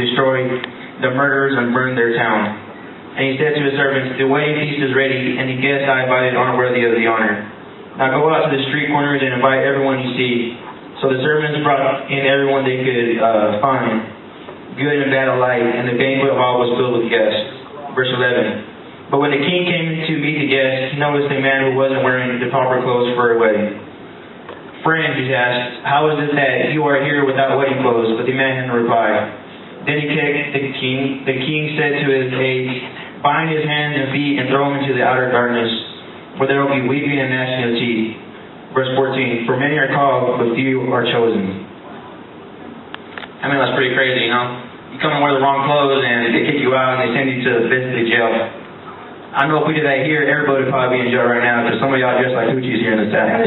destroy the murderers and burn their town. And he said to his servants, the wedding feast is ready, and the guests I invited aren't worthy of the honor. Now go out to the street corners and invite everyone you see. So the servants brought in everyone they could find, good and bad alike, and the banquet hall was filled with guests. Verse 11. But when the king came to meet the guests, he noticed a man who wasn't wearing the proper clothes for a wedding. Friend, he asked, how is it that you are here without wedding clothes? But the man hadn't replied. Then the king said to his aides, bind his hands and feet and throw him into the outer darkness, where there will be weeping and gnashing of teeth. Verse 14, for many are called, but few are chosen. I mean, that's pretty crazy, you know? You come and wear the wrong clothes and they kick you out and they send you to basically jail. I know if we did that here, everybody would probably be in jail right now, because some of y'all dress like hoochies here in this church.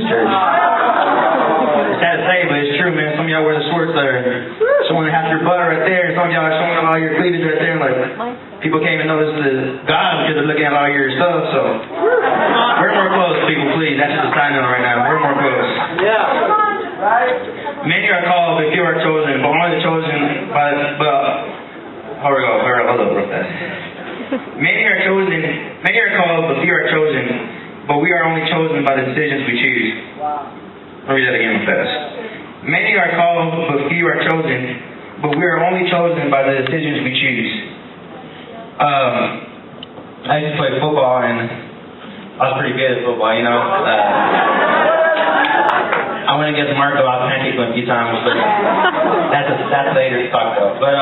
It's sad to say, but it's true, man. Some of y'all wear the shorts that are showing half your butt right there. Some of y'all are showing all your cleavage right there. Like, people can't even notice the God because they're looking at all your stuff. So, wear more clothes, people, please. That's just a sign on right now. Wear more clothes. Yeah. Right. Many are called, but few are chosen. But only the chosen by. Hold up real fast. Many are called, but few are chosen. But we are only chosen by the decisions we choose. Wow. I'll read that again fast. Many are called, but few are chosen. But we are only chosen by the decisions we choose. I used to play football, and I was pretty good at football, you know. I went against Marco. I pancaked him a few times, but that's later to talk about. But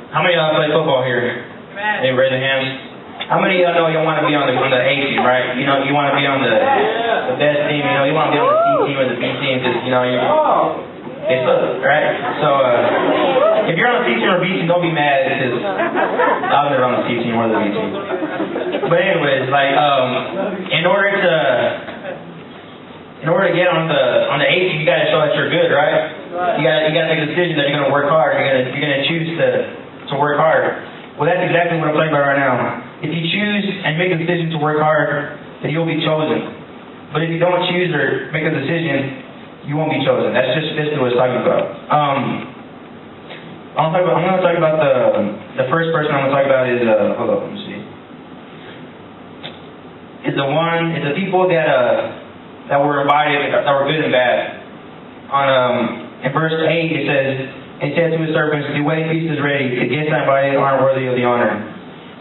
how many of y'all play football here? Hey, raise your hands. How many of y'all know you want to be on the A team, right? You know, you want to be on the best team. You know, you want to be on the C team or the B team because you know it's right. So if you're on the C team or B team, don't be mad because I was never on the C team or the B team. But anyways, like in order to get on the A team, you got to show that you're good, right? You got to make a decision that you're going to work hard. You're going to choose to work hard. Well, that's exactly what I'm talking about right now. If you choose and make a decision to work hard, then you'll be chosen. But if you don't choose or make a decision, you won't be chosen. That's just basically what it's talking about. I'm going to talk about the first person I'm going to talk about is hold up, let me see. It's the people that were invited, that were good and bad. In verse 8 it says, and said to his servants, the wedding feast is ready. The guests I invited aren't worthy of the honor.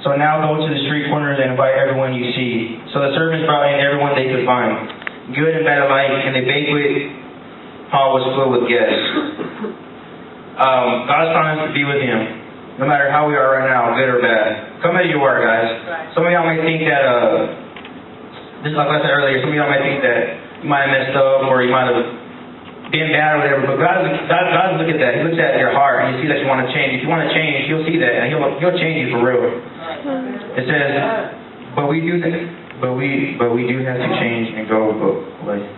So now go to the street corners and invite everyone you see. So the servants brought in everyone they could find, good and bad alike, and the banquet hall was filled with guests. God's calling us to be with Him, no matter how we are right now, good or bad. Come as you are, guys. Some of y'all might think that, just like I said earlier, some of y'all might think that you might have messed up or you might have being bad or whatever, but God look at that. He looks at your heart and you see that you want to change. If you want to change, He'll see that and He'll change you for real. It says, but we do have to change and go.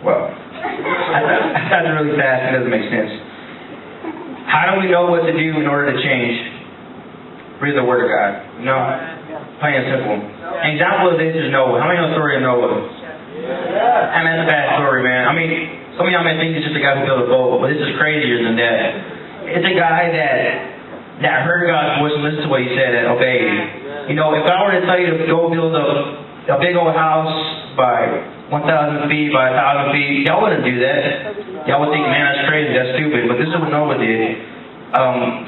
Well, that's really fast. It doesn't make sense. How do we know what to do in order to change? Read the Word of God. You know, plain and simple. An example of this is Noah. How many know the story of Noah? I mean, that's a bad story, man. I mean, some of y'all may think it's just a guy who built a boat, but this is crazier than that. It's a guy that heard God's voice and listened to what He said and obeyed. You know, if I were to tell you to go build a big old house by 1,000 feet, by 1,000 feet, y'all wouldn't do that. Y'all would think, man, that's crazy, that's stupid. But this is what Noah did.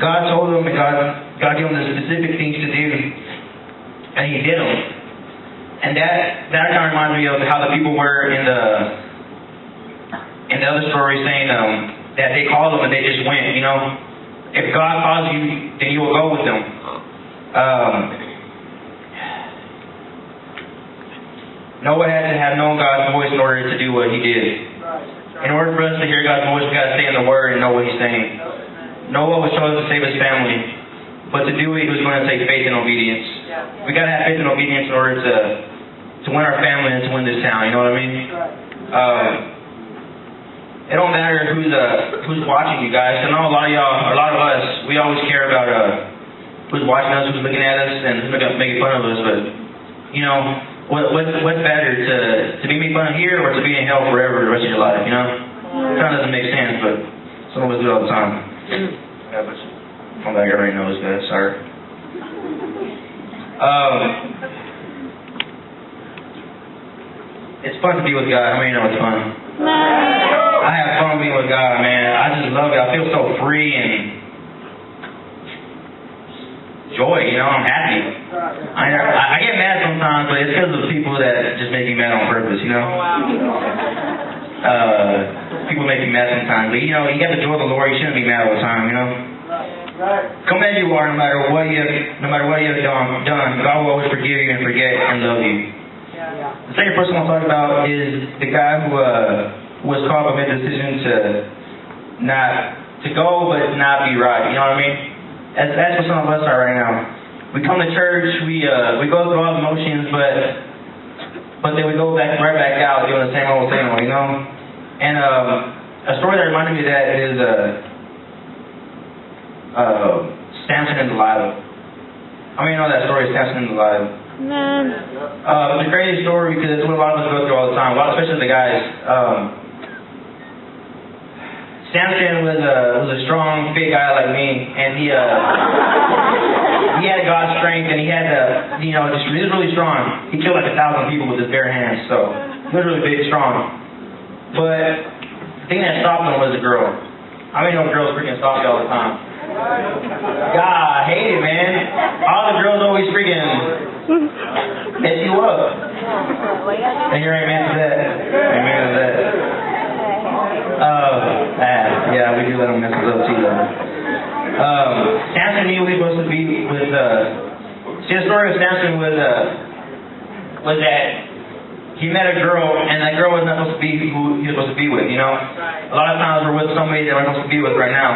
God told him, and God gave him the specific things to do, and he did them. And that kind of reminds me of how the people were in the other story saying that they called them and they just went, you know. If God calls you, then you will go with them. Noah had to have known God's voice in order to do what he did. In order for us to hear God's voice, we got to stay in the Word and know what He's saying. Noah was chosen to save his family, but to do it, he was going to take faith and obedience. We got to have faith and obedience in order to win our family and to win this town. You know what I mean? It don't matter who's watching you guys. I know a lot of us, we always care about who's watching us, who's looking at us, and who's making fun of us. But you know, what's better, to be made fun of here or to be in hell forever the rest of your life? You know, it kind of doesn't make sense, but some of us do it all the time. I'm like, everybody knows that, sorry. It's fun to be with God. How many know it's fun? I have fun being with God, man. I just love it. I feel so free and joy, you know, I'm happy. I get mad sometimes, but it's because of people that just make me mad on purpose, you know? People make me mad sometimes, but you know, you got the joy of the Lord, you shouldn't be mad all the time, you know? Come as you are, no matter what you have done, God will always forgive you and forget and love you. The second person I'll talk about is the guy who was called but made the decision to go but not be right, you know what I mean? That's what some of us are right now. We come to church, we go through all the motions, but then we go right back out doing the same old, you know? And a story that reminded me of that is Samson and Delilah. How many know that story, Samson and Delilah? It's a crazy story because it's what a lot of us go through all the time, especially the guys. Samson was a strong, big guy like me, and he had God's strength, and he had he was really strong. He killed like 1,000 people with his bare hands, so he was really big, strong. But the thing that stopped him was a girl. I mean, girls freaking stop you all the time. God, I hate it, man. All the girls always freaking hit you up. And you're amen to that. Amen to that. Yeah, we do let them mess us up too, though. Samson knew he was supposed to be with, see, the story of Samson was that he met a girl, and that girl was not supposed to be who he was supposed to be with, you know? A lot of times we're with somebody that we're not supposed to be with right now,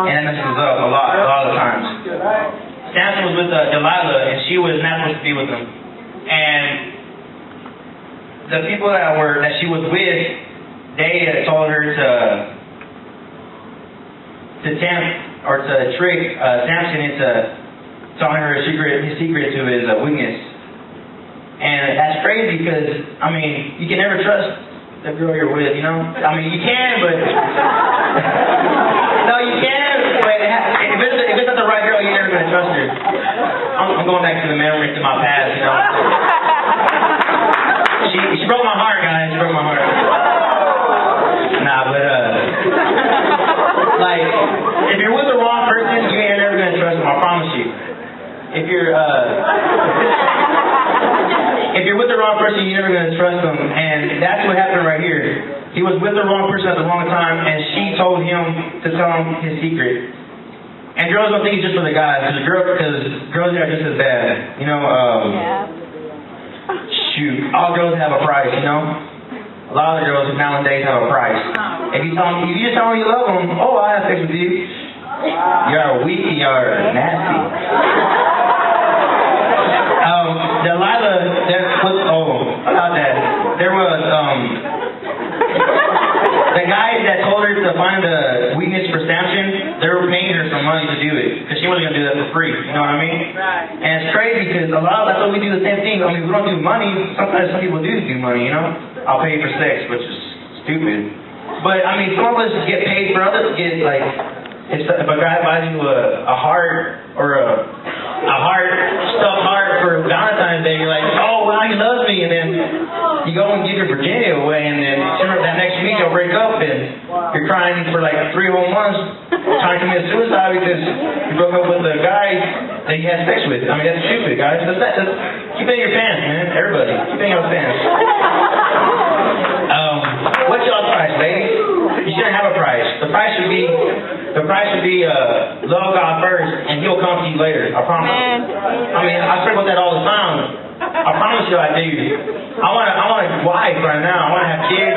and that messes us up a lot of times. Samson was with Delilah, and she was not supposed to be with him. And the people that she was with, they had told her to tempt or to trick Samson into telling her his secret to his weakness. And that's crazy because, I mean, you can never trust the girl you're with, you know? I mean, you can, but... No, you can, but if it's not the right girl, you're never going to trust her. I'm going back to the memories of my past, you know? She broke my heart, guys. She broke my heart. Nah, but, like, if you're with the wrong person, you ain't never going to trust them, I promise you. If you're with the wrong person, you're never going to trust them. And that's what happened right here. He was with the wrong person at the wrong time, and she told him to tell him his secret. And girls don't think it's just for the guys, because girls are just as bad. You know, shoot, all girls have a price, you know? A lot of the girls nowadays have a price. If you just tell them you love them, oh, I have sex with you. You're weak, you're nasty. Delilah, about that. There was, the guy that told her to find the weakness for Samson, they were paying her some money to do it, because she wasn't going to do that for free, you know what I mean? Right. And it's crazy, because that's what we do the same thing. I mean, we don't do money, sometimes some people do money, you know? I'll pay for sex, which is stupid. But, I mean, some of us get paid for others, like, if a guy buys you a heart, or a stuffed heart for Valentine's Day, you're like, oh, wow, he loves me, and then you go and give your virginity away, and then that next week you'll break up, and you're crying for like 3 whole months, trying to commit suicide because you broke up with the guy that you had sex with. I mean, that's stupid, guys. Keep it in your pants, man. Everybody, keep it in your pants. What's y'all's price, ladies? You shouldn't have a price. The price should be love God first, and He'll come to you later. I promise. I mean, I talk about that all the time. I promise you I do. I want a wife right now. I want to have kids.